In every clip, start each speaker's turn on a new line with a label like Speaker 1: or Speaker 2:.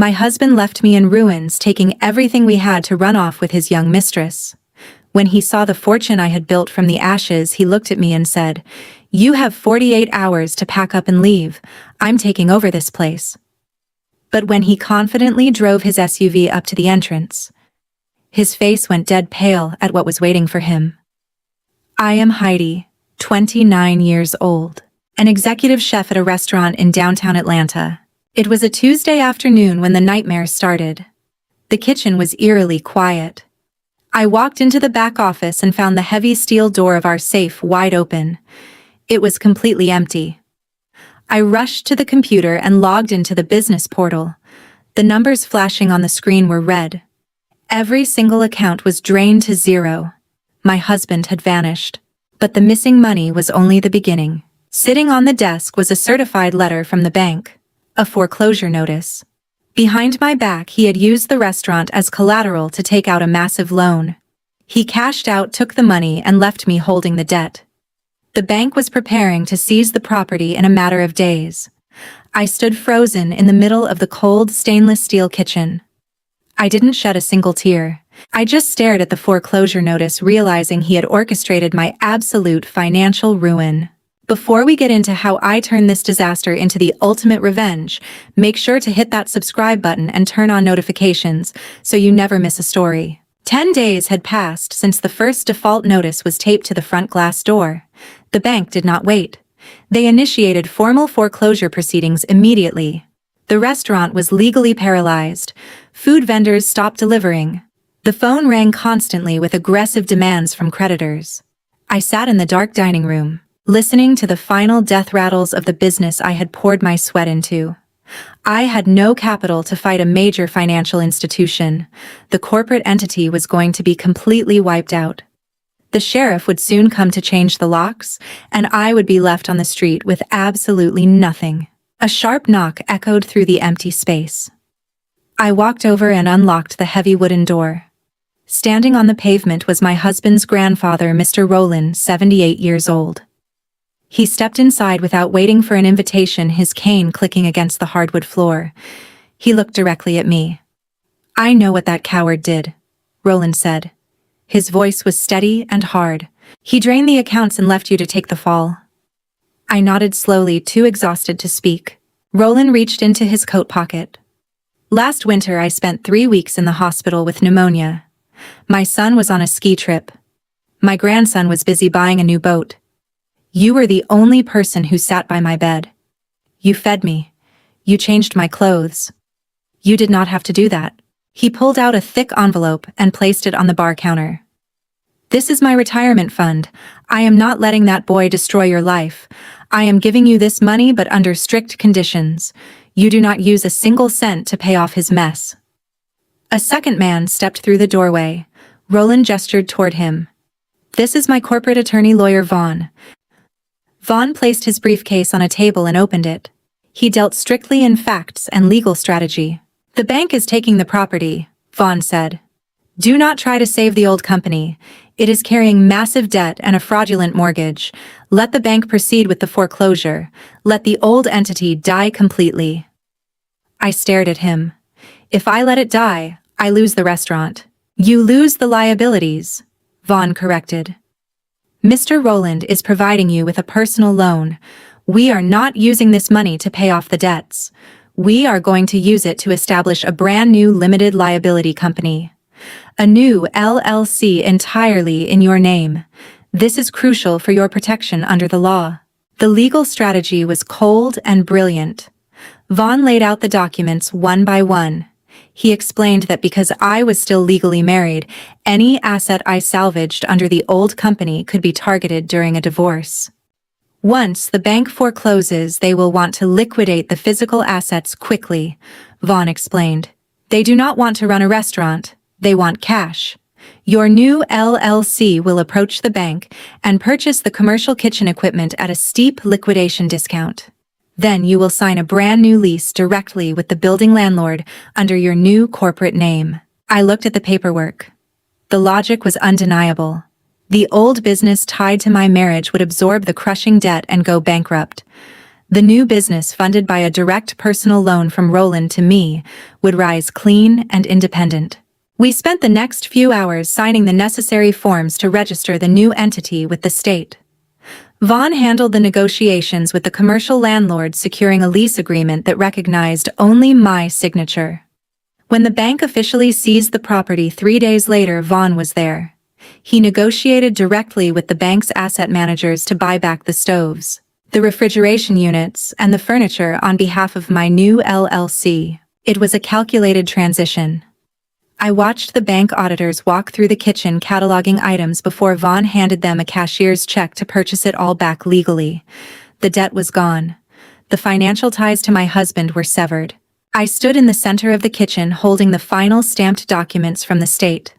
Speaker 1: My husband left me in ruins, taking everything we had to run off with his young mistress. When he saw the fortune I had built from the ashes, he looked at me and said, "You have 48 hours to pack up and leave. I'm taking over this place." But when he confidently drove his SUV up to the entrance, his face went dead pale at what was waiting for him. I am Heidi, 29 years old, an executive chef at a restaurant in downtown Atlanta. It was a Tuesday afternoon when the nightmare started. The kitchen was eerily quiet. I walked into the back office and found the heavy steel door of our safe wide open. It was completely empty. I rushed to the computer and logged into the business portal. The numbers flashing on the screen were red. Every single account was drained to zero. My husband had vanished. But the missing money was only the beginning. Sitting on the desk was a certified letter from the bank, a foreclosure notice. Behind my back, he had used the restaurant as collateral to take out a massive loan. He cashed out, took the money, and left me holding the debt. The bank was preparing to seize the property in a matter of days. I stood frozen in the middle of the cold stainless steel kitchen. I didn't shed a single tear. I just stared at the foreclosure notice, realizing he had orchestrated my absolute financial ruin. Before we get into how I turn this disaster into the ultimate revenge, make sure to hit that subscribe button and turn on notifications so you never miss a story. 10 days had passed since the first default notice was taped to the front glass door. The bank did not wait. They initiated formal foreclosure proceedings immediately. The restaurant was legally paralyzed. Food vendors stopped delivering. The phone rang constantly with aggressive demands from creditors. I sat in the dark dining room, listening to the final death rattles of the business I had poured my sweat into. I had no capital to fight a major financial institution. The corporate entity was going to be completely wiped out. The sheriff would soon come to change the locks, and I would be left on the street with absolutely nothing. A sharp knock echoed through the empty space. I walked over and unlocked the heavy wooden door. Standing on the pavement was my husband's grandfather, Mr. Rowland, 78 years old. He stepped inside without waiting for an invitation, his cane clicking against the hardwood floor. He looked directly at me. "I know what that coward did," Rowland said. His voice was steady and hard. "He drained the accounts and left you to take the fall." I nodded slowly, too exhausted to speak. Rowland reached into his coat pocket. "Last winter I spent 3 weeks in the hospital with pneumonia. My son was on a ski trip. My grandson was busy buying a new boat. You were the only person who sat by my bed. You fed me. You changed my clothes. You did not have to do that." He pulled out a thick envelope and placed it on the bar counter. "This is my retirement fund. I am not letting that boy destroy your life. I am giving you this money, but under strict conditions. You do not use a single cent to pay off his mess." A second man stepped through the doorway. Rowland gestured toward him. "This is my corporate attorney, Lawyer Vaughn." Vaughn placed his briefcase on a table and opened it. He dealt strictly in facts and legal strategy. "The bank is taking the property," Vaughn said. "Do not try to save the old company. It is carrying massive debt and a fraudulent mortgage. Let the bank proceed with the foreclosure. Let the old entity die completely." I stared at him. "If I let it die, I lose the restaurant." "You lose the liabilities," Vaughn corrected. "Mr. Rowland is providing you with a personal loan. We are not using this money to pay off the debts. We are going to use it to establish a brand new limited liability company. A new LLC entirely in your name. This is crucial for your protection under the law." The legal strategy was cold and brilliant. Vaughn laid out the documents one by one. He explained that because I was still legally married, any asset I salvaged under the old company could be targeted during a divorce. Once the bank forecloses, they will want to liquidate the physical assets quickly, Vaughn explained. They do not want to run a restaurant, they want cash. Your new LLC will approach the bank and purchase the commercial kitchen equipment at a steep liquidation discount. Then you will sign a brand new lease directly with the building landlord under your new corporate name. I looked at the paperwork. The logic was undeniable. The old business tied to my marriage would absorb the crushing debt and go bankrupt. The new business, funded by a direct personal loan from Roland to me, would rise clean and independent. We spent the next few hours signing the necessary forms to register the new entity with the state. Vaughn handled the negotiations with the commercial landlord, securing a lease agreement that recognized only my signature. When the bank officially seized the property 3 days later, Vaughn was there. He negotiated directly with the bank's asset managers to buy back the stoves, the refrigeration units, and the furniture on behalf of my new LLC. It was a calculated transition. I watched the bank auditors walk through the kitchen cataloging items before Vaughn handed them a cashier's check to purchase it all back legally. The debt was gone. The financial ties to my husband were severed. I stood in the center of the kitchen holding the final stamped documents from the state.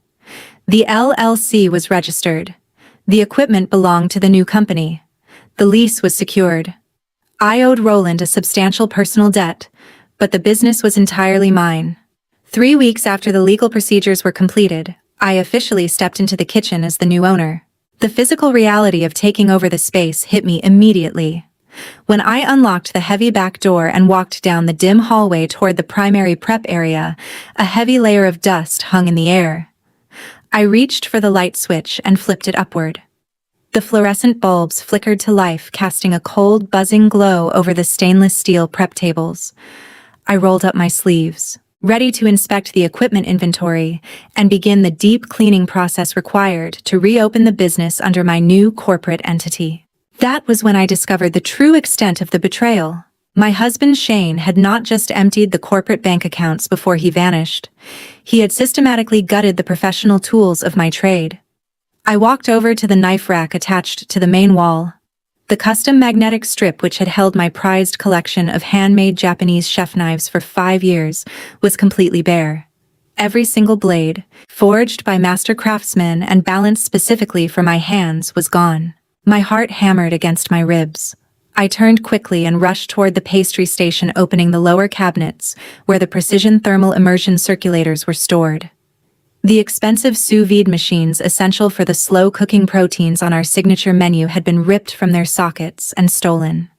Speaker 1: The LLC was registered. The equipment belonged to the new company. The lease was secured. I owed Roland a substantial personal debt, but the business was entirely mine. 3 weeks after the legal procedures were completed, I officially stepped into the kitchen as the new owner. The physical reality of taking over the space hit me immediately. When I unlocked the heavy back door and walked down the dim hallway toward the primary prep area, a heavy layer of dust hung in the air. I reached for the light switch and flipped it upward. The fluorescent bulbs flickered to life, casting a cold, buzzing glow over the stainless steel prep tables. I rolled up my sleeves, ready to inspect the equipment inventory and begin the deep cleaning process required to reopen the business under my new corporate entity. That was when I discovered the true extent of the betrayal. My husband Shane had not just emptied the corporate bank accounts before he vanished. He had systematically gutted the professional tools of my trade. I walked over to the knife rack attached to the main wall. The custom magnetic strip, which had held my prized collection of handmade Japanese chef knives for 5 years, was completely bare. Every single blade, forged by master craftsmen and balanced specifically for my hands, was gone. My heart hammered against my ribs. I turned quickly and rushed toward the pastry station, opening the lower cabinets, where the precision thermal immersion circulators were stored. The expensive sous vide machines essential for the slow-cooking proteins on our signature menu had been ripped from their sockets and stolen.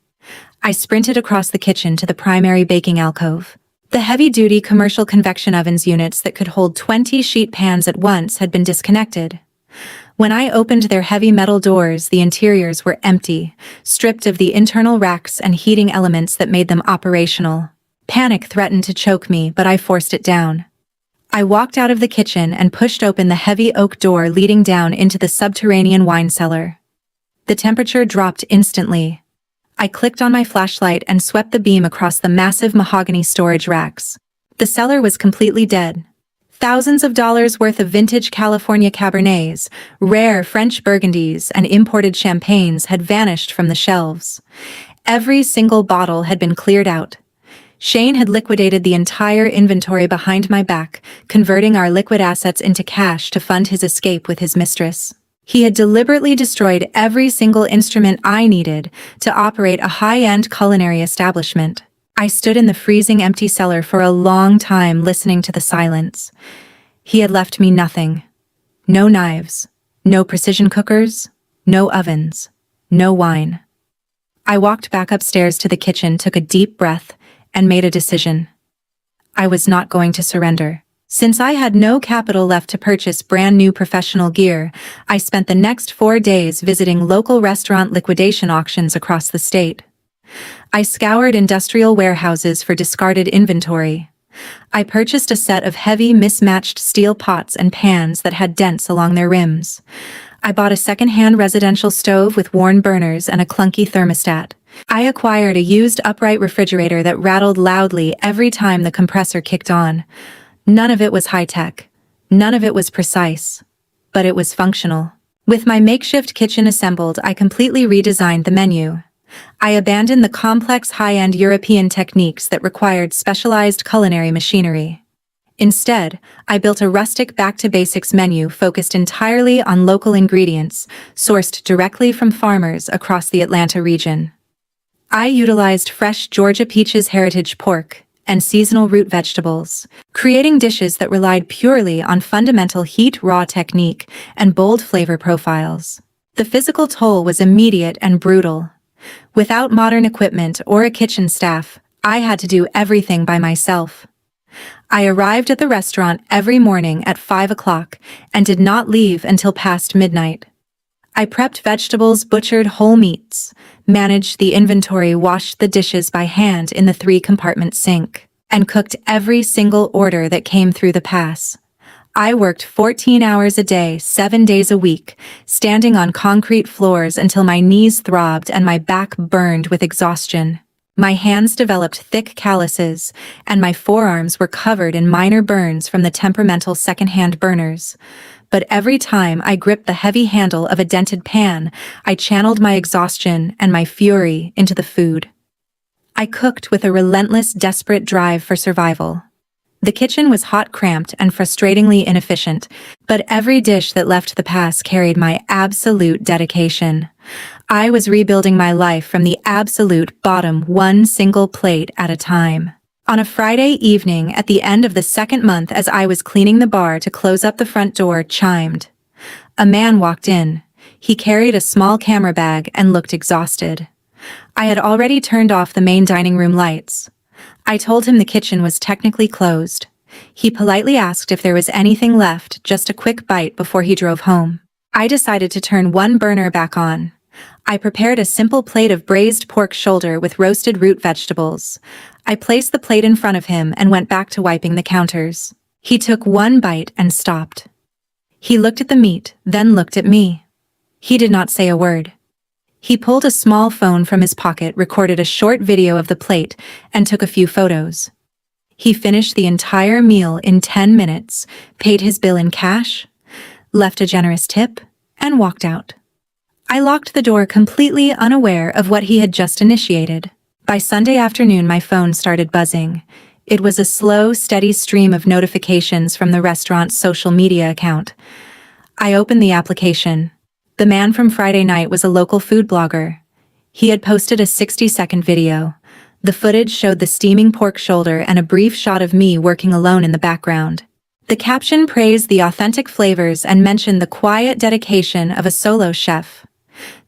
Speaker 1: I sprinted across the kitchen to the primary baking alcove. The heavy-duty commercial convection ovens units that could hold 20 sheet pans at once had been disconnected. When I opened their heavy metal doors, the interiors were empty, stripped of the internal racks and heating elements that made them operational. Panic threatened to choke me, but I forced it down. I walked out of the kitchen and pushed open the heavy oak door leading down into the subterranean wine cellar. The temperature dropped instantly. I clicked on my flashlight and swept the beam across the massive mahogany storage racks. The cellar was completely dead. Thousands of dollars worth of vintage California Cabernets, rare French Burgundies, and imported champagnes had vanished from the shelves. Every single bottle had been cleared out. Shane had liquidated the entire inventory behind my back, converting our liquid assets into cash to fund his escape with his mistress. He had deliberately destroyed every single instrument I needed to operate a high-end culinary establishment. I stood in the freezing empty cellar for a long time, listening to the silence. He had left me nothing. No knives, no precision cookers, no ovens, no wine. I walked back upstairs to the kitchen, took a deep breath, and made a decision. I was not going to surrender. Since I had no capital left to purchase brand new professional gear, I spent the next 4 days visiting local restaurant liquidation auctions across the state. I scoured industrial warehouses for discarded inventory. I purchased a set of heavy, mismatched steel pots and pans that had dents along their rims. I bought a second-hand residential stove with worn burners and a clunky thermostat. I acquired a used upright refrigerator that rattled loudly every time the compressor kicked on. None of it was high-tech. None of it was precise. But it was functional. With my makeshift kitchen assembled, I completely redesigned the menu. I abandoned the complex high-end European techniques that required specialized culinary machinery. Instead, I built a rustic back-to-basics menu focused entirely on local ingredients, sourced directly from farmers across the Atlanta region. I utilized fresh Georgia Peaches heritage pork and seasonal root vegetables, creating dishes that relied purely on fundamental heat-raw technique and bold flavor profiles. The physical toll was immediate and brutal. Without modern equipment or a kitchen staff, I had to do everything by myself. I arrived at the restaurant every morning at 5 o'clock and did not leave until past midnight. I prepped vegetables, butchered whole meats, managed the inventory, washed the dishes by hand in the 3-compartment sink, and cooked every single order that came through the pass. I worked 14 hours a day, 7 days a week, standing on concrete floors until my knees throbbed and my back burned with exhaustion. My hands developed thick calluses, and my forearms were covered in minor burns from the temperamental secondhand burners. But every time I gripped the heavy handle of a dented pan, I channeled my exhaustion and my fury into the food. I cooked with a relentless, desperate drive for survival. The kitchen was hot, cramped, and frustratingly inefficient, but every dish that left the pass carried my absolute dedication. I was rebuilding my life from the absolute bottom, one single plate at a time. On a Friday evening at the end of the 2nd month, as I was cleaning the bar to close up, the front door chimed. A man walked in. He carried a small camera bag and looked exhausted. I had already turned off the main dining room lights. I told him the kitchen was technically closed. He politely asked if there was anything left, just a quick bite, before he drove home. I decided to turn one burner back on. I prepared a simple plate of braised pork shoulder with roasted root vegetables. I placed the plate in front of him and went back to wiping the counters. He took one bite and stopped. He looked at the meat, then looked at me. He did not say a word. He pulled a small phone from his pocket, recorded a short video of the plate, and took a few photos. He finished the entire meal in 10 minutes, paid his bill in cash, left a generous tip, and walked out. I locked the door, completely unaware of what he had just initiated. By Sunday afternoon, my phone started buzzing. It was a slow, steady stream of notifications from the restaurant's social media account. I opened the application. The man from Friday night was a local food blogger. He had posted a 60-second video. The footage showed the steaming pork shoulder and a brief shot of me working alone in the background. The caption praised the authentic flavors and mentioned the quiet dedication of a solo chef.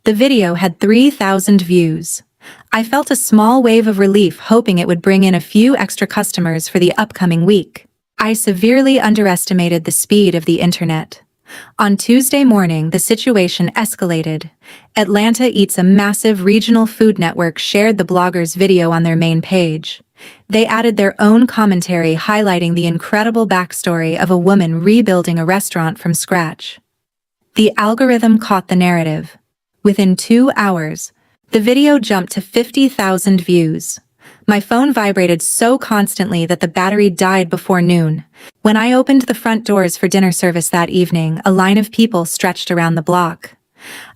Speaker 1: The video had 3,000 views. I felt a small wave of relief, hoping it would bring in a few extra customers for the upcoming week. I severely underestimated the speed of the internet. On Tuesday morning, the situation escalated. Atlanta Eats, a massive regional food network, shared the blogger's video on their main page. They added their own commentary highlighting the incredible backstory of a woman rebuilding a restaurant from scratch. The algorithm caught the narrative. Within 2 hours, the video jumped to 50,000 views. My phone vibrated so constantly that the battery died before noon. When I opened the front doors for dinner service that evening, a line of people stretched around the block.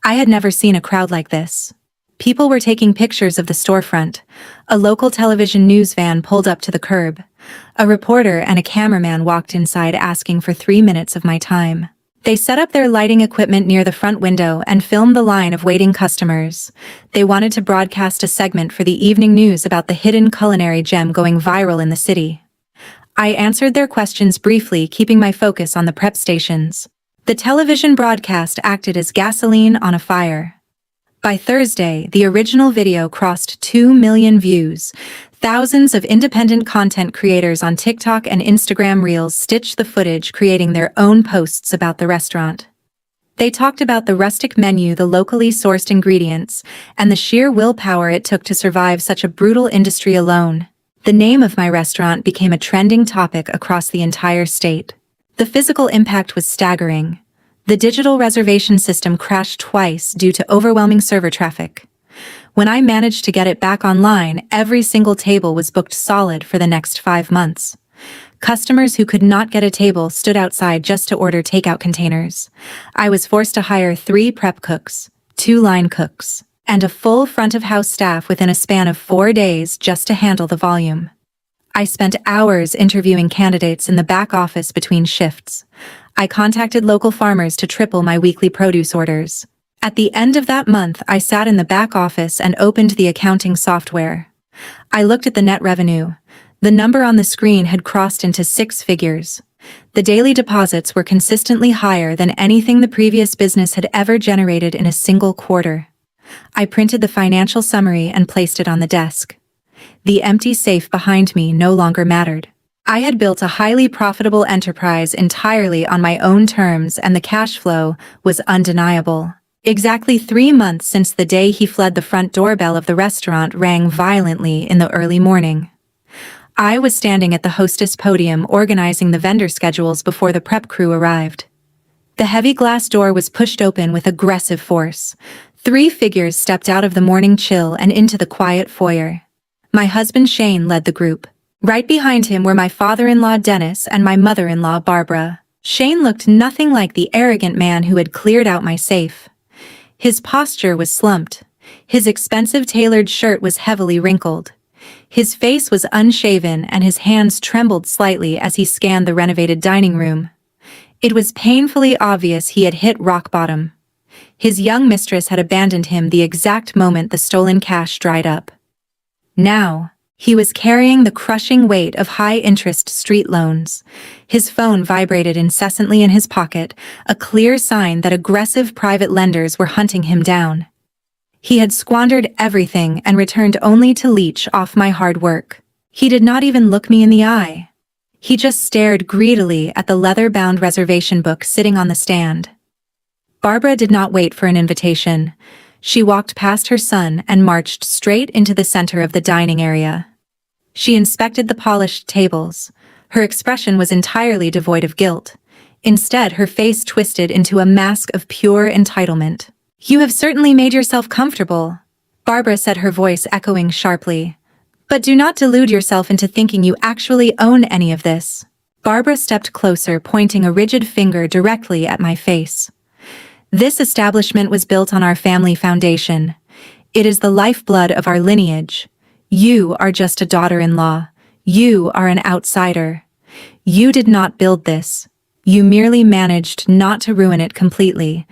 Speaker 1: I had never seen a crowd like this. People were taking pictures of the storefront. A local television news van pulled up to the curb. A reporter and a cameraman walked inside, asking for 3 minutes of my time. They set up their lighting equipment near the front window and filmed the line of waiting customers. They wanted to broadcast a segment for the evening news about the hidden culinary gem going viral in the city. I answered their questions briefly, keeping my focus on the prep stations. The television broadcast acted as gasoline on a fire. By Thursday, the original video crossed 2 million views. Thousands of independent content creators on TikTok and Instagram Reels stitched the footage, creating their own posts about the restaurant. They talked about the rustic menu, the locally sourced ingredients, and the sheer willpower it took to survive such a brutal industry alone. The name of my restaurant became a trending topic across the entire state. The physical impact was staggering. The digital reservation system crashed twice due to overwhelming server traffic. When I managed to get it back online, every single table was booked solid for the next 5 months. Customers who could not get a table stood outside just to order takeout containers. I was forced to hire 3 prep cooks, 2 line cooks, and a full front-of-house staff within a span of 4 days just to handle the volume. I spent hours interviewing candidates in the back office between shifts. I contacted local farmers to triple my weekly produce orders. At the end of that month, I sat in the back office and opened the accounting software. I looked at the net revenue. The number on the screen had crossed into 6 figures. The daily deposits were consistently higher than anything the previous business had ever generated in a single quarter. I printed the financial summary and placed it on the desk. The empty safe behind me no longer mattered. I had built a highly profitable enterprise entirely on my own terms, and the cash flow was undeniable. Exactly 3 months since the day he fled, the front doorbell of the restaurant rang violently in the early morning. I was standing at the hostess podium organizing the vendor schedules before the prep crew arrived. The heavy glass door was pushed open with aggressive force. 3 figures stepped out of the morning chill and into the quiet foyer. My husband Shane led the group. Right behind him were my father-in-law Dennis and my mother-in-law Barbara. Shane looked nothing like the arrogant man who had cleared out my safe. His posture was slumped. His expensive tailored shirt was heavily wrinkled. His face was unshaven and his hands trembled slightly as he scanned the renovated dining room. It was painfully obvious he had hit rock bottom. His young mistress had abandoned him the exact moment the stolen cash dried up. Now, he was carrying the crushing weight of high-interest street loans. His phone vibrated incessantly in his pocket, a clear sign that aggressive private lenders were hunting him down. He had squandered everything and returned only to leech off my hard work. He did not even look me in the eye. He just stared greedily at the leather-bound reservation book sitting on the stand. Barbara did not wait for an invitation. She walked past her son and marched straight into the center of the dining area. She inspected the polished tables. Her expression was entirely devoid of guilt. Instead, her face twisted into a mask of pure entitlement. "You have certainly made yourself comfortable," Barbara said, her voice echoing sharply. "But do not delude yourself into thinking you actually own any of this." Barbara stepped closer, pointing a rigid finger directly at my face. "This establishment was built on our family foundation. It is the lifeblood of our lineage. You are just a daughter-in-law. You are an outsider. You did not build this. You merely managed not to ruin it completely.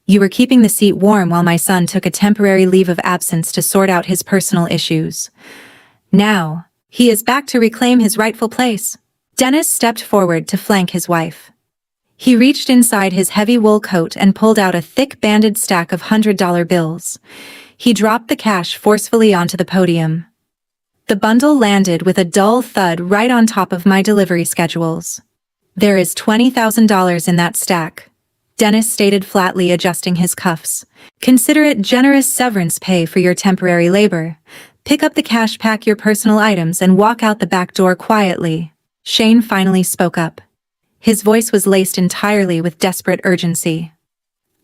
Speaker 1: You were keeping the seat warm while my son took a temporary leave of absence to sort out his personal issues. Now, he is back to reclaim his rightful place." Dennis stepped forward to flank his wife. He reached inside his heavy wool coat and pulled out a thick banded stack of $100 bills. He dropped the cash forcefully onto the podium. The bundle landed with a dull thud right on top of my delivery schedules. "There is $20,000 in that stack," Dennis stated flatly, adjusting his cuffs. "Consider it generous severance pay for your temporary labor. Pick up the cash, pack your personal items, and walk out the back door quietly." Shane finally spoke up. His voice was laced entirely with desperate urgency.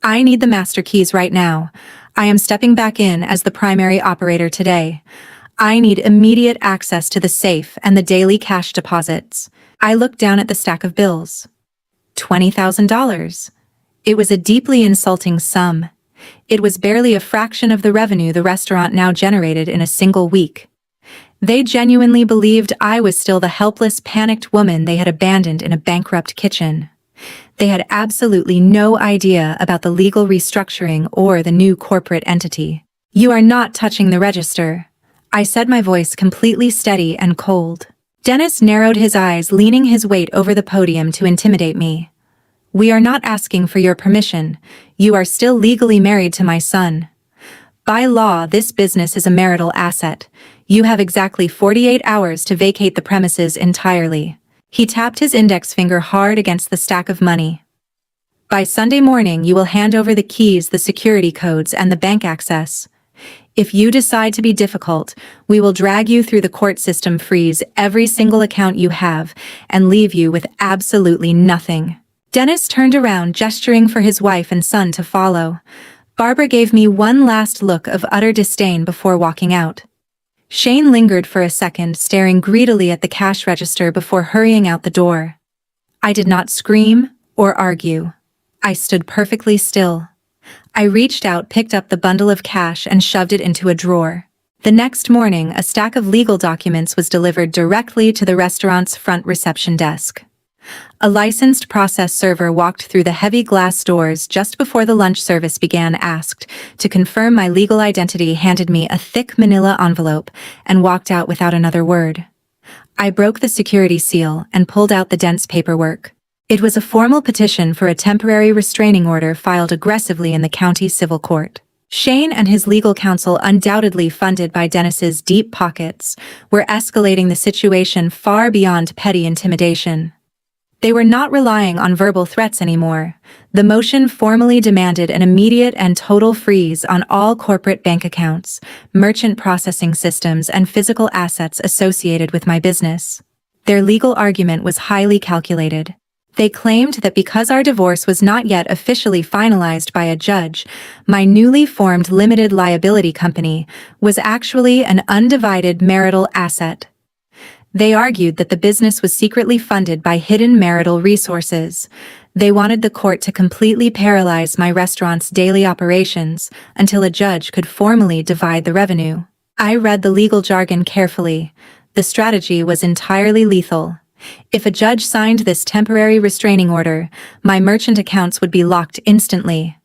Speaker 1: "I need the master keys right now. I am stepping back in as the primary operator today. I need immediate access to the safe and the daily cash deposits." I looked down at the stack of bills. $20,000. It was a deeply insulting sum. It was barely a fraction of the revenue the restaurant now generated in a single week. They genuinely believed I was still the helpless, panicked woman they had abandoned in a bankrupt kitchen. They had absolutely no idea about the legal restructuring or the new corporate entity. "You are not touching the register," I said, my voice completely steady and cold. Dennis narrowed his eyes, leaning his weight over the podium to intimidate me. "We are not asking for your permission. You are still legally married to my son. By law, this business is a marital asset. You have exactly 48 hours to vacate the premises entirely." He tapped his index finger hard against the stack of money. "By Sunday morning, you will hand over the keys, the security codes, and the bank access. If you decide to be difficult, we will drag you through the court system, freeze every single account you have, and leave you with absolutely nothing." Dennis turned around, gesturing for his wife and son to follow. Barbara gave me one last look of utter disdain before walking out. Shane lingered for a second, staring greedily at the cash register before hurrying out the door. I did not scream or argue. I stood perfectly still. I reached out, picked up the bundle of cash, and shoved it into a drawer. The next morning, a stack of legal documents was delivered directly to the restaurant's front reception desk. A licensed process server walked through the heavy glass doors just before the lunch service began, asked to confirm my legal identity, handed me a thick manila envelope, and walked out without another word. I broke the security seal and pulled out the dense paperwork. It was a formal petition for a temporary restraining order filed aggressively in the county civil court. Shane and his legal counsel, undoubtedly funded by Dennis's deep pockets, were escalating the situation far beyond petty intimidation. They were not relying on verbal threats anymore. The motion formally demanded an immediate and total freeze on all corporate bank accounts, merchant processing systems, and physical assets associated with my business. Their legal argument was highly calculated. They claimed that because our divorce was not yet officially finalized by a judge, my newly formed limited liability company was actually an undivided marital asset. They argued that the business was secretly funded by hidden marital resources. They wanted the court to completely paralyze my restaurant's daily operations until a judge could formally divide the revenue. I read the legal jargon carefully. The strategy was entirely lethal. If a judge signed this temporary restraining order, my merchant accounts would be locked instantly.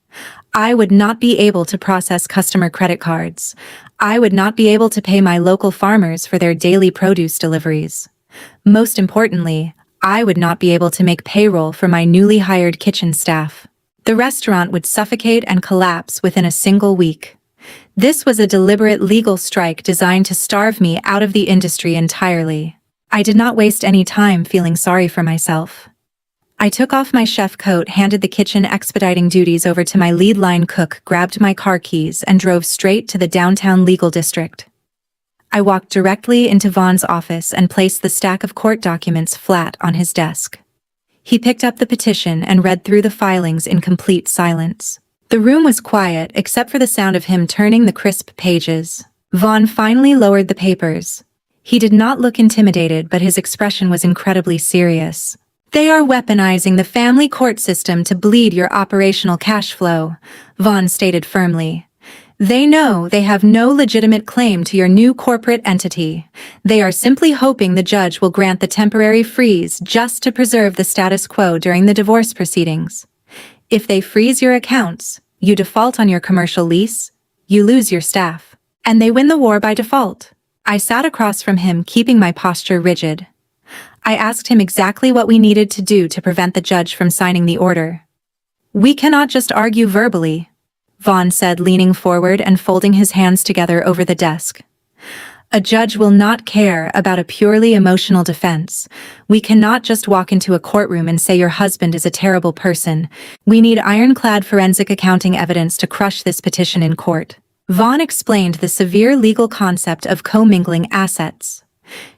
Speaker 1: I would not be able to process customer credit cards. I would not be able to pay my local farmers for their daily produce deliveries. Most importantly, I would not be able to make payroll for my newly hired kitchen staff. The restaurant would suffocate and collapse within a single week. This was a deliberate legal strike designed to starve me out of the industry entirely. I did not waste any time feeling sorry for myself. I took off my chef coat, handed the kitchen expediting duties over to my lead line cook, grabbed my car keys, and drove straight to the downtown legal district. I walked directly into Vaughn's office and placed the stack of court documents flat on his desk. He picked up the petition and read through the filings in complete silence. The room was quiet except for the sound of him turning the crisp pages. Vaughn finally lowered the papers. He did not look intimidated, but his expression was incredibly serious. "They are weaponizing the family court system to bleed your operational cash flow," Vaughn stated firmly. "They know they have no legitimate claim to your new corporate entity. They are simply hoping the judge will grant the temporary freeze just to preserve the status quo during the divorce proceedings. If they freeze your accounts, you default on your commercial lease, you lose your staff, and they win the war by default." I sat across from him, keeping my posture rigid. I asked him exactly what we needed to do to prevent the judge from signing the order. "We cannot just argue verbally," Vaughn said, leaning forward and folding his hands together over the desk. "A judge will not care about a purely emotional defense. We cannot just walk into a courtroom and say your husband is a terrible person. We need ironclad forensic accounting evidence to crush this petition in court." Vaughn explained the severe legal concept of commingling assets.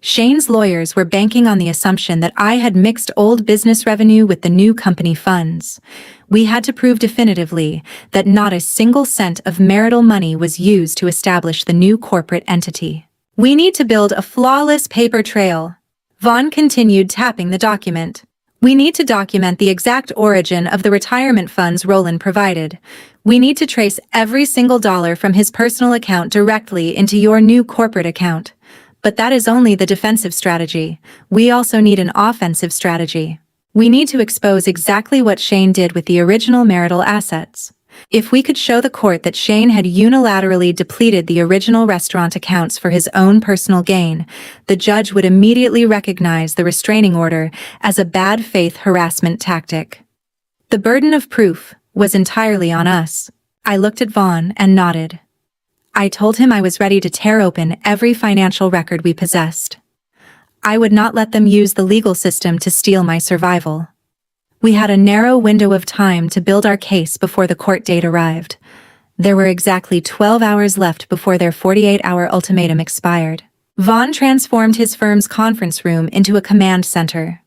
Speaker 1: Shane's lawyers were banking on the assumption that I had mixed old business revenue with the new company funds. We had to prove definitively that not a single cent of marital money was used to establish the new corporate entity. "We need to build a flawless paper trail," Vaughn continued, tapping the document. "We need to document the exact origin of the retirement funds Roland provided. We need to trace every single dollar from his personal account directly into your new corporate account. But that is only the defensive strategy. We also need an offensive strategy. We need to expose exactly what Shane did with the original marital assets. If we could show the court that Shane had unilaterally depleted the original restaurant accounts for his own personal gain, the judge would immediately recognize the restraining order as a bad faith harassment tactic. The burden of proof was entirely on us. I looked at Vaughn and nodded. I told him I was ready to tear open every financial record we possessed. I would not let them use the legal system to steal my survival. We had a narrow window of time to build our case before the court date arrived. There were exactly 12 hours left before their 48-hour ultimatum expired. Vaughn transformed his firm's conference room into a command center.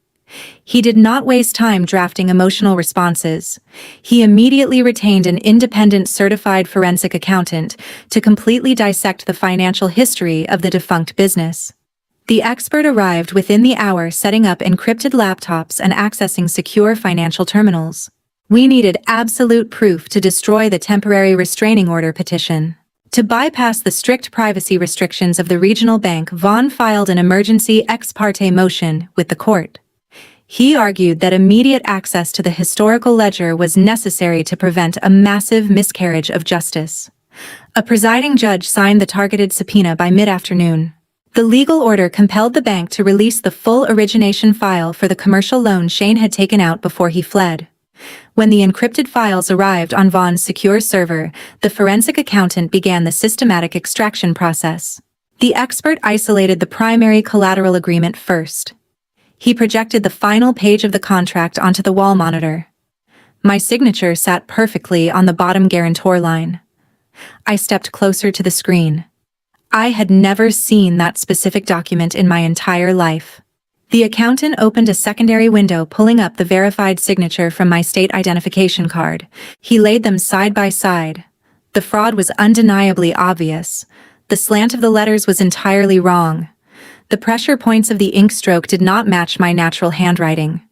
Speaker 1: He did not waste time drafting emotional responses. He immediately retained an independent certified forensic accountant to completely dissect the financial history of the defunct business. The expert arrived within the hour, setting up encrypted laptops and accessing secure financial terminals. We needed absolute proof to destroy the temporary restraining order petition. To bypass the strict privacy restrictions of the regional bank, Vaughn filed an emergency ex parte motion with the court. He argued that immediate access to the historical ledger was necessary to prevent a massive miscarriage of justice. A presiding judge signed the targeted subpoena by mid-afternoon. The legal order compelled the bank to release the full origination file for the commercial loan Shane had taken out before he fled. When the encrypted files arrived on Vaughn's secure server, the forensic accountant began the systematic extraction process. The expert isolated the primary collateral agreement first. He projected the final page of the contract onto the wall monitor. My signature sat perfectly on the bottom guarantor line. I stepped closer to the screen. I had never seen that specific document in my entire life. The accountant opened a secondary window, pulling up the verified signature from my state identification card. He laid them side by side. The fraud was undeniably obvious. The slant of the letters was entirely wrong. The pressure points of the ink stroke did not match my natural handwriting.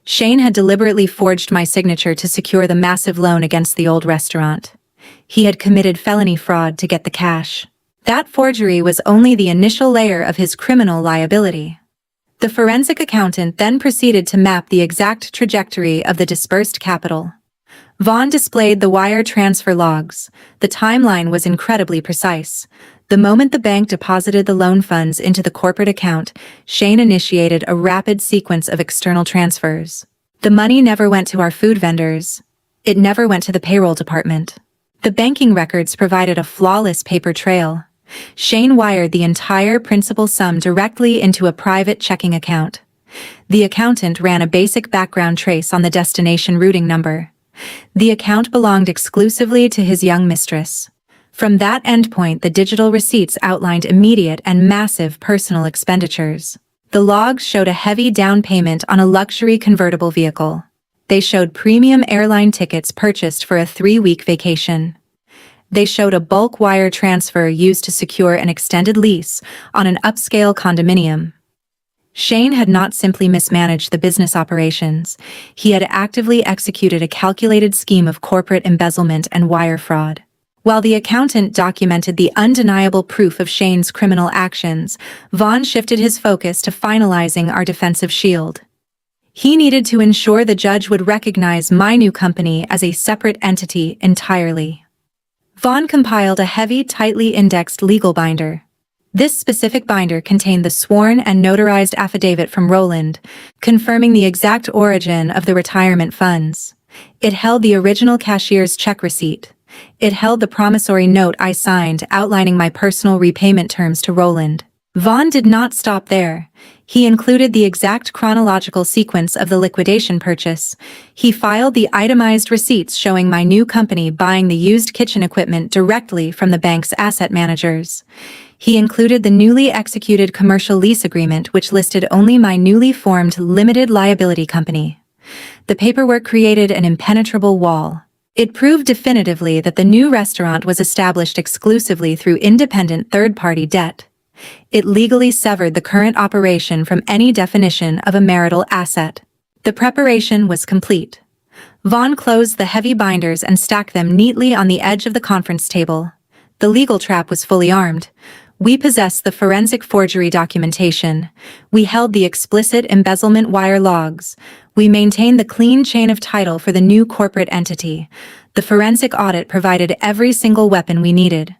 Speaker 1: Shane had deliberately forged my signature to secure the massive loan against the old restaurant. He had committed felony fraud to get the cash. That forgery was only the initial layer of his criminal liability. The forensic accountant then proceeded to map the exact trajectory of the dispersed capital. Vaughn displayed the wire transfer logs. The timeline was incredibly precise. The moment the bank deposited the loan funds into the corporate account, Shane initiated a rapid sequence of external transfers. The money never went to our food vendors. It never went to the payroll department. The banking records provided a flawless paper trail. Shane wired the entire principal sum directly into a private checking account. The accountant ran a basic background trace on the destination routing number. The account belonged exclusively to his young mistress. From that endpoint, the digital receipts outlined immediate and massive personal expenditures. The logs showed a heavy down payment on a luxury convertible vehicle. They showed premium airline tickets purchased for a 3-week vacation. They showed a bulk wire transfer used to secure an extended lease on an upscale condominium. Shane had not simply mismanaged the business operations. He had actively executed a calculated scheme of corporate embezzlement and wire fraud. While the accountant documented the undeniable proof of Shane's criminal actions, Vaughn shifted his focus to finalizing our defensive shield. He needed to ensure the judge would recognize my new company as a separate entity entirely. Vaughn compiled a heavy, tightly indexed legal binder. This specific binder contained the sworn and notarized affidavit from Roland, confirming the exact origin of the retirement funds. It held the original cashier's check receipt. It held the promissory note I signed outlining my personal repayment terms to Roland. Vaughn did not stop there. He included the exact chronological sequence of the liquidation purchase. He filed the itemized receipts showing my new company buying the used kitchen equipment directly from the bank's asset managers. He included the newly executed commercial lease agreement, which listed only my newly formed limited liability company. The paperwork created an impenetrable wall. It proved definitively that the new restaurant was established exclusively through independent third-party debt. It legally severed the current operation from any definition of a marital asset. The preparation was complete. Vaughn closed the heavy binders and stacked them neatly on the edge of the conference table. The legal trap was fully armed. We possessed the forensic forgery documentation. We held the explicit embezzlement wire logs. We maintained the clean chain of title for the new corporate entity. The forensic audit provided every single weapon we needed.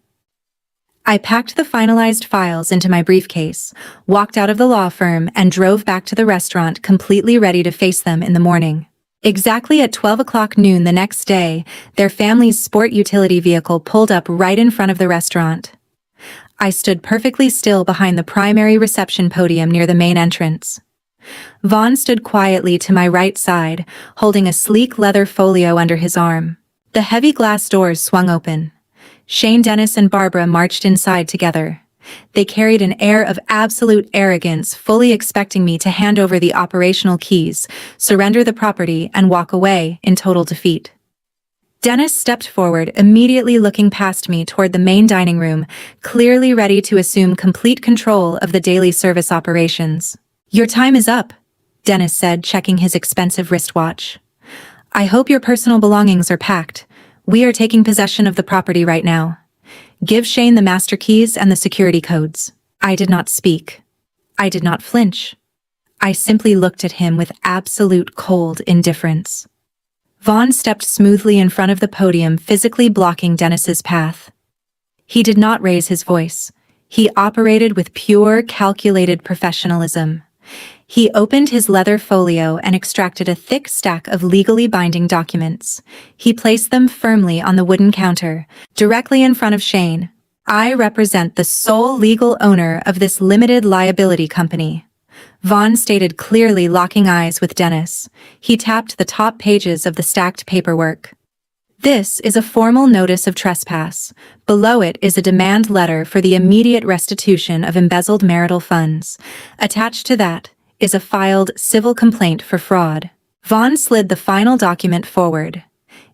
Speaker 1: I packed the finalized files into my briefcase, walked out of the law firm, and drove back to the restaurant completely ready to face them in the morning. Exactly at 12 o'clock noon the next day, their family's sport utility vehicle pulled up right in front of the restaurant. I stood perfectly still behind the primary reception podium near the main entrance. Vaughn stood quietly to my right side, holding a sleek leather folio under his arm. The heavy glass doors swung open. Shane, Dennis, and Barbara marched inside together. They carried an air of absolute arrogance, fully expecting me to hand over the operational keys, surrender the property, and walk away in total defeat. Dennis stepped forward, immediately looking past me toward the main dining room, clearly ready to assume complete control of the daily service operations. "Your time is up," Dennis said, checking his expensive wristwatch. "I hope your personal belongings are packed. We are taking possession of the property right now. Give Shane the master keys and the security codes." I did not speak. I did not flinch. I simply looked at him with absolute cold indifference. Vaughn stepped smoothly in front of the podium, physically blocking Dennis's path. He did not raise his voice. He operated with pure, calculated professionalism. He opened his leather folio and extracted a thick stack of legally binding documents. He placed them firmly on the wooden counter, directly in front of Shane. I represent the sole legal owner of this limited liability company, Vaughn stated clearly, locking eyes with Dennis. He tapped the top pages of the stacked paperwork. This is a formal notice of trespass. Below it is a demand letter for the immediate restitution of embezzled marital funds. Attached to that is a filed civil complaint for fraud. Vaughn slid the final document forward.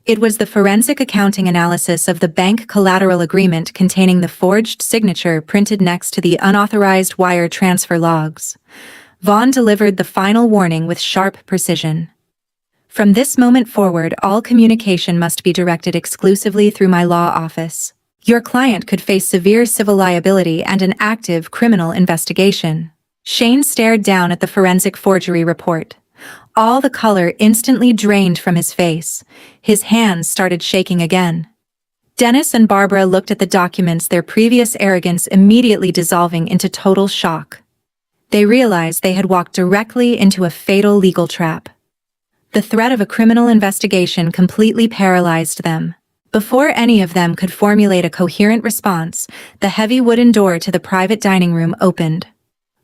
Speaker 1: It was the forensic accounting analysis of the bank collateral agreement containing the forged signature printed next to the unauthorized wire transfer logs. Vaughn delivered the final warning with sharp precision. From this moment forward, all communication must be directed exclusively through my law office. Your client could face severe civil liability and an active criminal investigation. Shane stared down at the forensic forgery report. All the color instantly drained from his face. His hands started shaking again. Dennis and Barbara looked at the documents, their previous arrogance immediately dissolving into total shock. They realized they had walked directly into a fatal legal trap. The threat of a criminal investigation completely paralyzed them. Before any of them could formulate a coherent response, the heavy wooden door to the private dining room opened.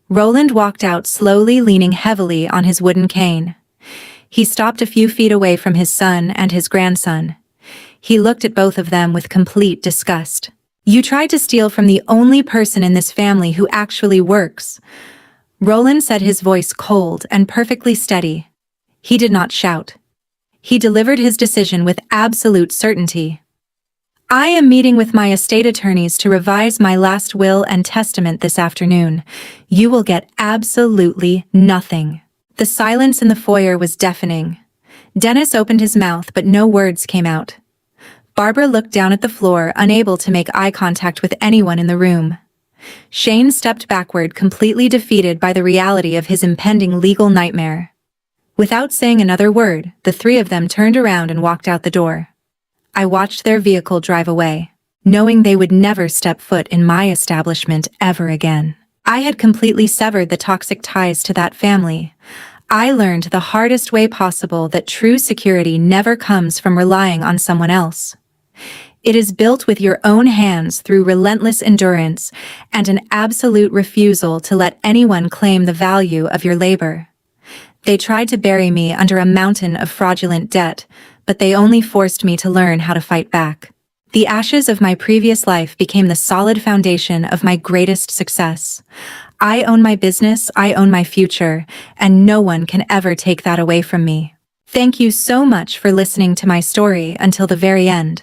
Speaker 1: Roland walked out slowly, leaning heavily on his wooden cane. He stopped a few feet away from his son and his grandson. He looked at both of them with complete disgust. You tried to steal from the only person in this family who actually works. Roland said, his voice cold and perfectly steady. He did not shout. He delivered his decision with absolute certainty. I am meeting with my estate attorneys to revise my last will and testament this afternoon. You will get absolutely nothing. The silence in the foyer was deafening. Dennis opened his mouth, but no words came out. Barbara looked down at the floor, unable to make eye contact with anyone in the room. Shane stepped backward, completely defeated by the reality of his impending legal nightmare. Without saying another word, the three of them turned around and walked out the door. I watched their vehicle drive away, knowing they would never step foot in my establishment ever again. I had completely severed the toxic ties to that family. I learned the hardest way possible that true security never comes from relying on someone else. It is built with your own hands through relentless endurance and an absolute refusal to let anyone claim the value of your labor. They tried to bury me under a mountain of fraudulent debt, but they only forced me to learn how to fight back. The ashes of my previous life became the solid foundation of my greatest success. I own my business, I own my future, and no one can ever take that away from me. Thank you so much for listening to my story until the very end.